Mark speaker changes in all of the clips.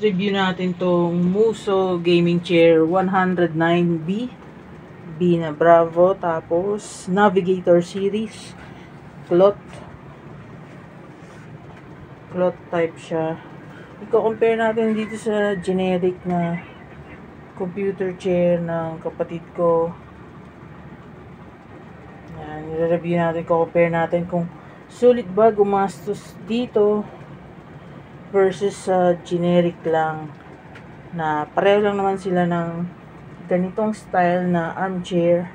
Speaker 1: review natin tong Muso Gaming Chair 109B. B na Bravo. Tapos, Navigator Series. Cloth type siya. I-compare natin dito sa generic na computer chair ng kapatid ko. Yan, i-review natin, compare natin kung sulit ba gumastos dito versus sa generic lang na pareho lang naman sila ng ganitong style na armchair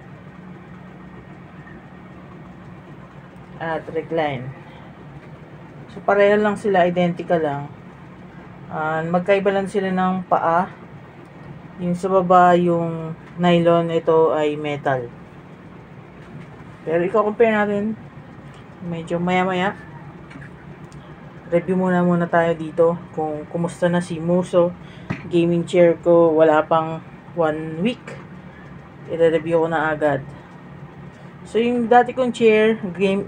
Speaker 1: at recline. So pareho lang sila, identical lang. Magkaiba lang sila ng paa. Yung sa baba yung nylon, ito ay metal. Pero i-compare natin medyo maya-maya. Review muna tayo dito kung kumusta na si Muso gaming chair ko. Wala pang 1 week, i-review ko na agad. So yung dati kong chair,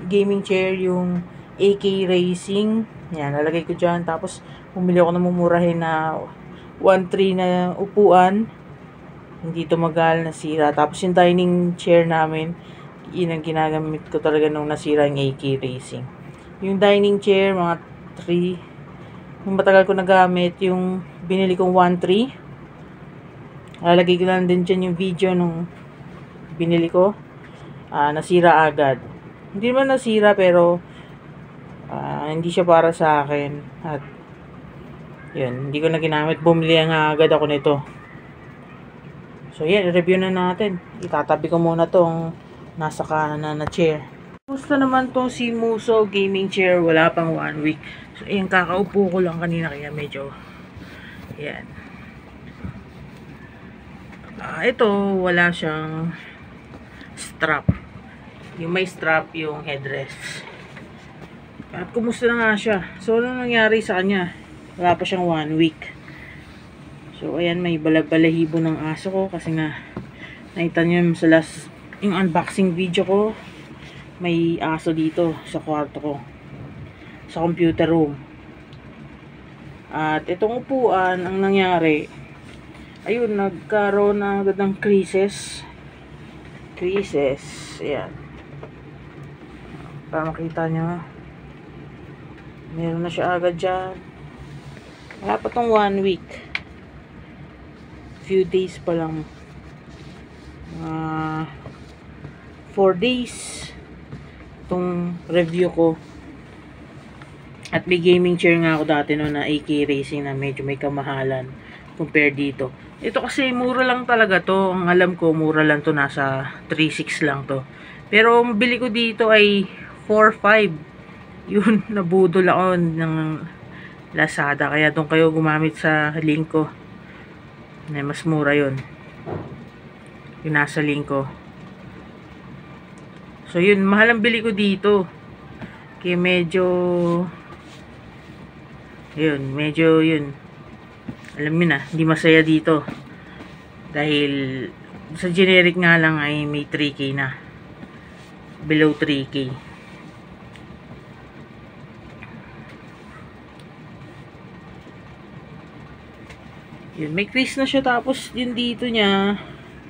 Speaker 1: gaming chair, yung AK Racing, yan, nalagay ko dyan. Tapos bumili ako ng mumurahin na 1.3 na upuan, hindi tumagal, nasira. Tapos yung dining chair namin, yun ang ginagamit ko talaga nung nasira yung AK Racing. Yung dining chair, mga 3, yung matagal ko nagamit. Yung binili kong 1.3, lalagay ko lang din dyan yung video nung binili ko. Nasira agad. Hindi naman nasira, pero hindi siya para sa akin. At yun, hindi ko na ginamit. Bumili nga agad ako nito. So yan, review na natin. Itatabi ko muna tong nasa kanan na chair. Gusto naman tong si Muso gaming chair, wala pang 1 week. So yung kakaupo ko lang kanina, kaya medyo yan. Ito wala siyang strap. Yung may strap yung headrest. At kumusta na nga siya. So ano nangyari sa kanya? Wala pa siyang 1 week. So ayan, may balahibo ng aso ko kasi nga nakita niyo sa last yung unboxing video ko, may aso dito sa kwarto ko, sa computer room. At itong upuan, ang nangyari, ayun, nagkaroon na agad ng creases. Ayan, para makita nyo, meron na siya agad dyan. Wala pa tong 1 week, few days pa lang, 4 days itong review ko. At may gaming chair nga ako dati no, na AK Racing, na medyo may kamahalan compare dito. Ito kasi mura lang talaga to. Ang alam ko mura lang to, nasa 3.6 lang to. Pero mabili ko dito ay 4.5. Yun, nabudol ako ng Lazada, kaya doon kayo gumamit sa link ko na mas mura yun, yung nasa link ko. So yun, mahal ang bili ko dito. Kaya medyo yun. Alam mo na, hindi masaya dito. Dahil sa generic nga lang ay may 3K na. Below 3K. Yun, may crease na siya. Tapos yun dito niya,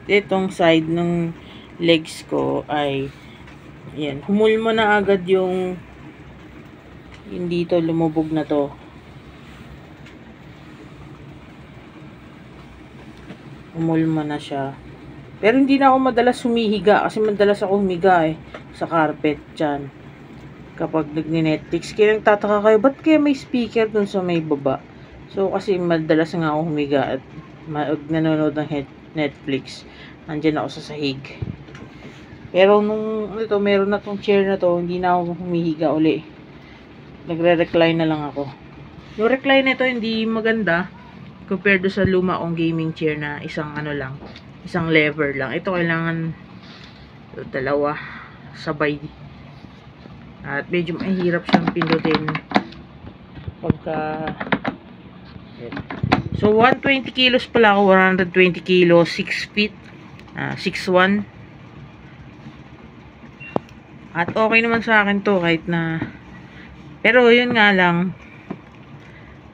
Speaker 1: itong side ng legs ko ay yan, humulma na agad yung dito, lumubog na to. Humulma na siya. Pero hindi na ako madalas humihiga, kasi madalas ako humiga sa carpet dyan kapag nag-Netflix. Kaya nagtataka kayo, ba't kaya may speaker dun sa may baba? So kasi madalas nga ako humiga at nanonood ng Netflix, nandyan ako sa sahig. Pero nung meron na tong chair na to, hindi na ako humihiga uli. Nagre-recline na lang ako. Yung recline nito hindi maganda compared sa luma kong gaming chair na isang isang lever lang. Ito kailangan dalawa sabay. At medyo mahirap siyang pindutin pagka so 120 kilos pala ako, 120 kilos, 6 feet, 6'1". At okay naman sa akin to kahit na, pero yun nga lang,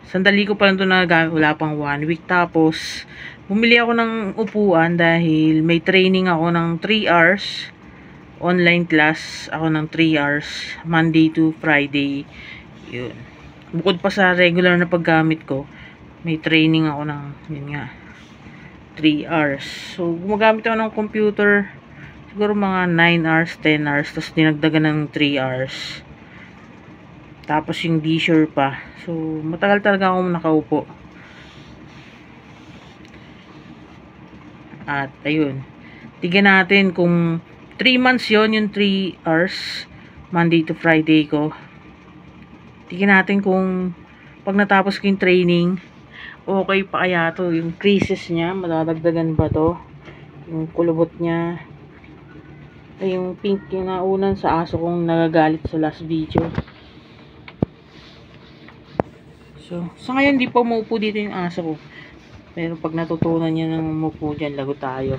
Speaker 1: Sandali ko pa lang ito nagagamit, wala pang 1 week. Tapos, bumili ako ng upuan dahil may training ako ng 3 hours. Online class ako ng 3 hours, Monday to Friday. Yun. Bukod pa sa regular na paggamit ko, may training ako ng, yun nga, 3 hours. So, gumagamit ako ng computer, siguro mga 9 hours, 10 hours, tapos dinagdagan ng 3 hours. Tapos yung leisure pa. So, matagal talaga akong nakaupo. At, ayun. Tignan natin kung 3 months yon, yung 3 hours, Monday to Friday ko. Tignan natin kung pag natapos ko yung training, okay pa kaya to. Yung creases niya, madadagdagan ba to? Yung kulubot niya. Ay, yung pink yung naunan sa aso kong nagagalit sa last video. So, sa ngayon, di pa umupo dito yung aso ko. Pero pag natutunan niya ng umupo dyan, lago tayo.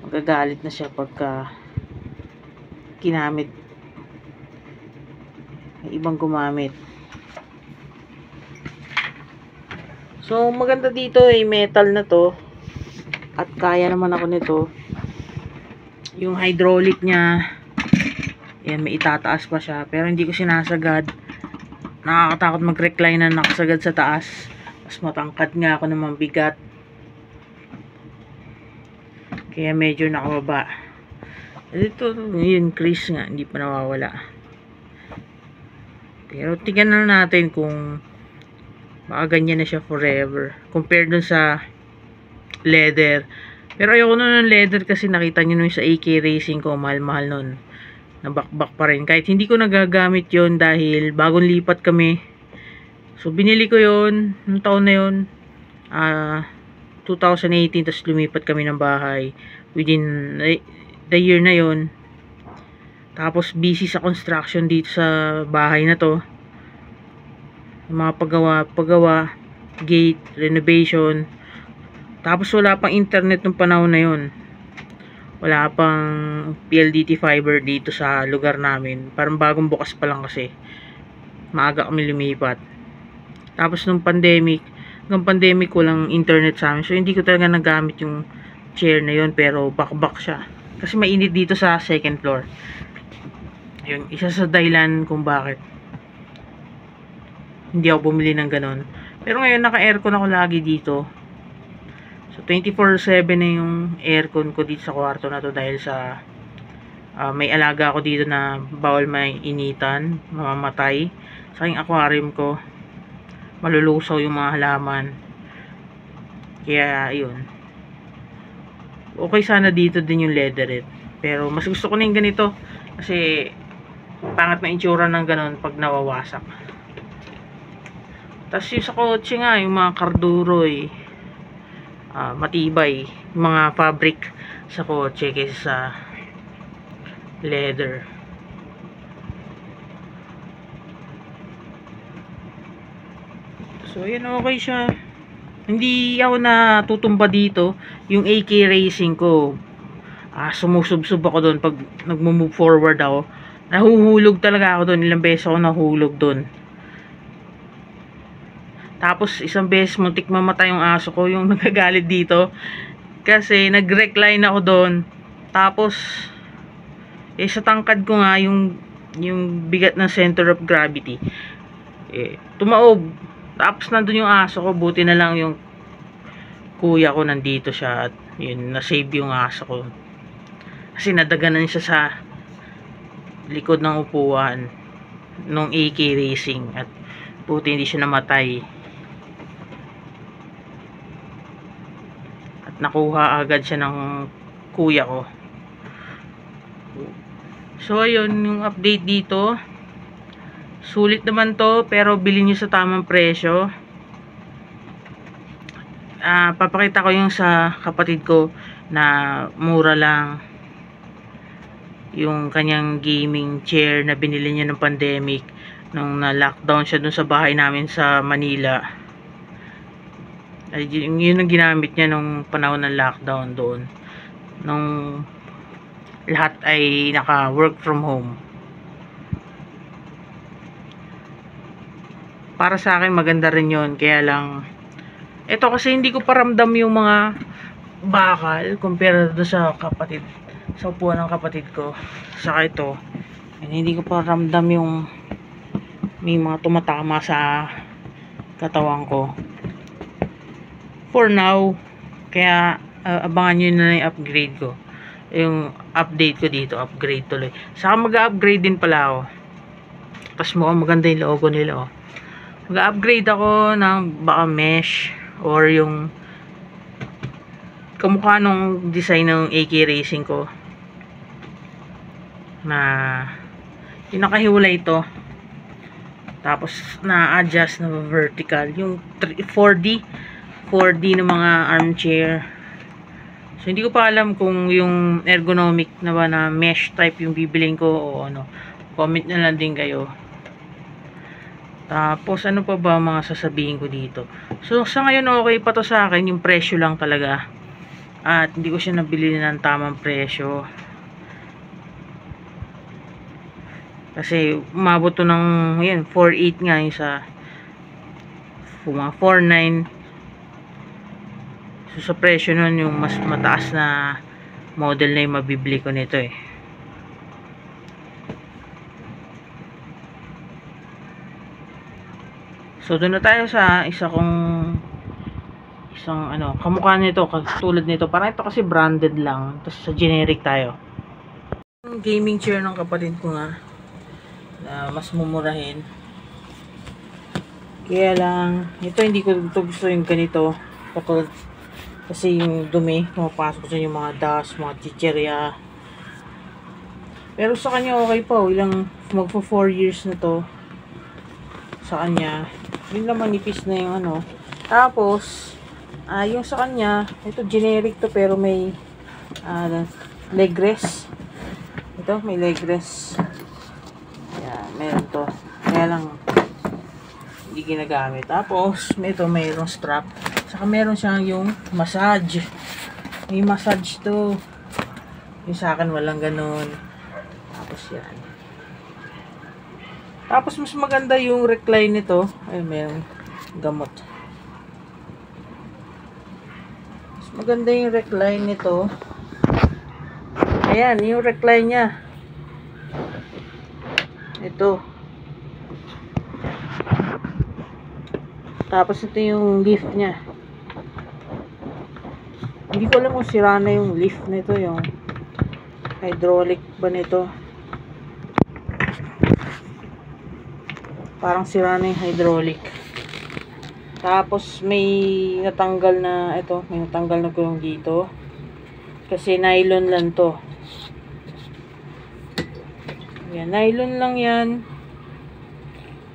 Speaker 1: Magagalit na siya pagka kinamit. May ibang gumamit. So, maganda dito ay metal na to. At kaya naman ako nito. Yung hydraulic niya, yan, may itataas pa siya. Pero hindi ko sinasagad. Nakakatakot mag-recline na nakasagad sa taas. Mas matangkad nga ako ng mabigat. Kaya medyo nakababa. Ito, yun, crease nga. Hindi pa nawawala. Pero tingnan na natin kung baka ganyan na siya forever. Compared dun sa leather. Pero ayoko nun ng leather kasi nakita nyo nun sa AK Racing ko. Mahal-mahal nun. Nabakbak pa rin. Kahit hindi ko nagagamit yon dahil bagong lipat kami. So, binili ko yon nung taon na yon. 2018. Tapos lumipat kami ng bahay. Within the year na yon. Tapos, busy sa construction dito sa bahay na to. Yung mga paggawa, gate, renovation. Tapos, wala pang internet nung panahon na yon. Wala pang PLDT fiber dito sa lugar namin. Parang bagong bukas pa lang kasi. Maaga kami lumipat. Tapos nung pandemic, walang internet sa amin. So hindi ko talaga nagamit yung chair na yun. Pero bakbak siya. Kasi mainit dito sa second floor. Yun, isa sa dahilan kung bakit hindi ako bumili ng ganon. Pero ngayon naka-aircon ako lagi dito. So, 24/7 na yung aircon ko dito sa kwarto na to dahil sa may alaga ako dito na bawal may initan, mamamatay. Sa aking aquarium ko, malulusaw yung mga halaman. Kaya, yun. Okay sana dito din yung leatherette. Pero, mas gusto ko na yung ganito. Kasi, pangat na itsura ng ganon pag nawawasak. Tapos yung sa kotse nga, yung mga karduroy. Matibay mga fabric sa kotse kaysa sa leather. So, yun, okay siya. Hindi ako natutumba dito. Yung AK Racing ko, sumusubsub ako doon pag nagmo-move forward ako. Nahuhulog talaga ako doon. Ilang beses ako nahulog doon. Tapos, isang beses muntik mamatay yung aso ko, yung nagagalit dito. Kasi, nag-recline ako doon. Tapos, sa tangkad ko nga, yung bigat ng center of gravity, tumaob. Tapos, nandun yung aso ko. Buti na lang yung kuya ko nandito siya. At, yun, na-save yung aso ko. Kasi, nadaganan siya sa likod ng upuan nung AK Racing. At, buti hindi siya namatay. Nakuha agad siya ng kuya ko. So, ayun, yung update dito. Sulit naman to, pero bilhin nyo sa tamang presyo. Papakita ko yung sa kapatid ko na mura lang. Yung kanyang gaming chair na binili niya ng pandemic. Nung na-lockdown siya dun sa bahay namin sa Manila. Yun ang ginamit niya nung panahon ng lockdown doon. Nung lahat ay naka-work from home. para sa akin maganda rin yun. Kaya lang, ito kasi hindi ko paramdam yung mga bakal compare do sa kapatid, sa upuan ng kapatid ko. Saka ito, hindi ko paramdam yung may mga tumatama sa katawan ko. For now, kaya abangan nyo na yung upgrade ko. Yung update ko dito, upgrade tuloy. Saka mag-upgrade din pala ako. Tapos mukhang maganda yung logo nila, oh. Mag-upgrade ako ng baka mesh or yung kamukha nung design ng AK Racing ko na yung nakahiwalay ito, tapos na-adjust na vertical yung 4D ng mga armchair. So hindi ko pa alam kung yung ergonomic na ba na mesh type yung bibiling ko o ano. Comment na lang din kayo. Tapos ano pa ba mga sasabihin ko dito. So sa ngayon okay pa to sa akin, yung presyo lang talaga. At hindi ko siya nabili ng tamang presyo. Kasi umabot to ng yan, 4.8 nga yung sa 4.9. So sa presyo nun yung mas mataas na model na yung mabibili ko nito eh. So doon na tayo sa isang ano, kamukha nito, katulad nito. Parang ito kasi branded lang. Tapos sa generic tayo. Yung gaming chair ng kapatid ko nga na mas mumurahin. Kaya lang, ito hindi ko gusto yung ganito. Katulad kasi yung dumi, pumapasok dyan yung mga dust, mga chicherya. Pero sa kanya okay pa, ilang magpo 4 years na to sa kanya. Yun lang, manipis na yung ano. Tapos yung sa kanya, ito generic to pero may leg rest. Ito may leg rest. Yan, meron to. Kaya lang hindi ginagamit. Tapos ito mayroong strap. Saka meron siyang yung massage. May massage to. Yung sa akin walang ganun. Tapos yan. Tapos mas maganda yung recline nito. Ay, mayroong gamot. Mas maganda yung recline nito. Ayan, yung recline niya. Ito. Tapos ito yung lift niya. Hindi ko alam kung sira na yung lift nito, yung hydraulic ba nito. Parang sira na yung hydraulic. Tapos may natanggal na ito, may natanggal na gulong dito. Kasi nylon lang to. Yan, nylon lang yan.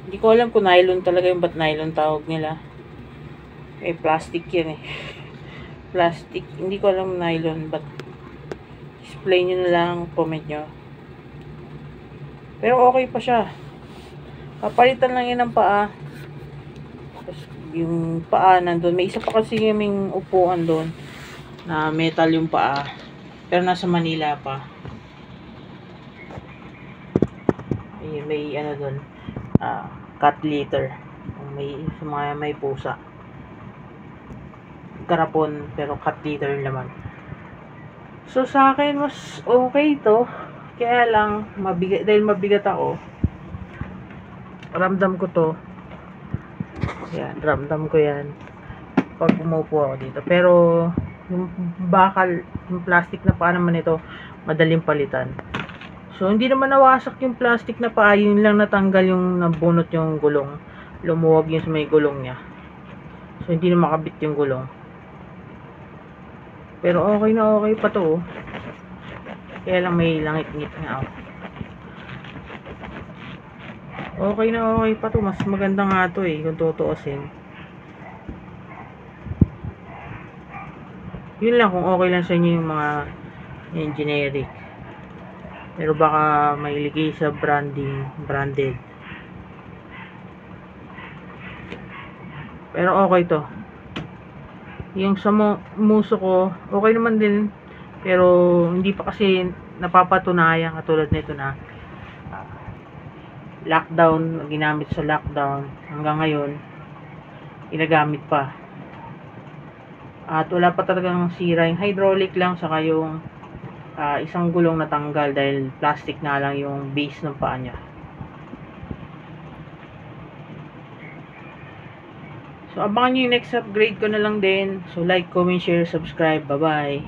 Speaker 1: Hindi ko alam kung nylon talaga yung ba't nylon tawag nila. Eh, plastic yan eh. Plastic. Hindi ko alam nylon but display nyo na lang, comment nyo. Pero okay pa siya. Papalitan lang yan ng paa. Tapos yung paa nandun. May isa pa kasi kaming upuan doon na metal yung paa. Pero nasa Manila pa. May ano doon. Cat litter. May pusa. Karapon pero cat litter naman. So sa akin mas okay to. Kaya lang mabigat, dahil mabigat ako. Ramdam ko to. Yan, ramdam ko yan pag umupo ako dito. Pero yung bakal, yung plastic na paa naman ito, madaling palitan. So hindi naman nawasak yung plastic na paa, yun lang natanggal yung nabunot yung gulong. Lumuwag yung sa may gulong niya. So hindi na makabit yung gulong. Pero okay na okay pa to. Kaya lang may langit-ngit nga ako. Okay na okay pa to. Mas maganda nga to eh, kung tutuusin. Yun lang kung okay lang sa inyo yung mga yung generic. Pero baka mailigay sa branded. Pero okay to. Yung sa muso ko, okay naman din. Pero hindi pa kasi napapatunayan katulad nito na lockdown, ginamit sa lockdown, hanggang ngayon, ginagamit pa. At wala pa talagang sira, yung hydraulic lang, saka yung isang gulong natanggal dahil plastic na lang yung base ng paa niya. So, abangan nyo yung next upgrade ko na lang din. So, like, comment, share, subscribe. Bye-bye.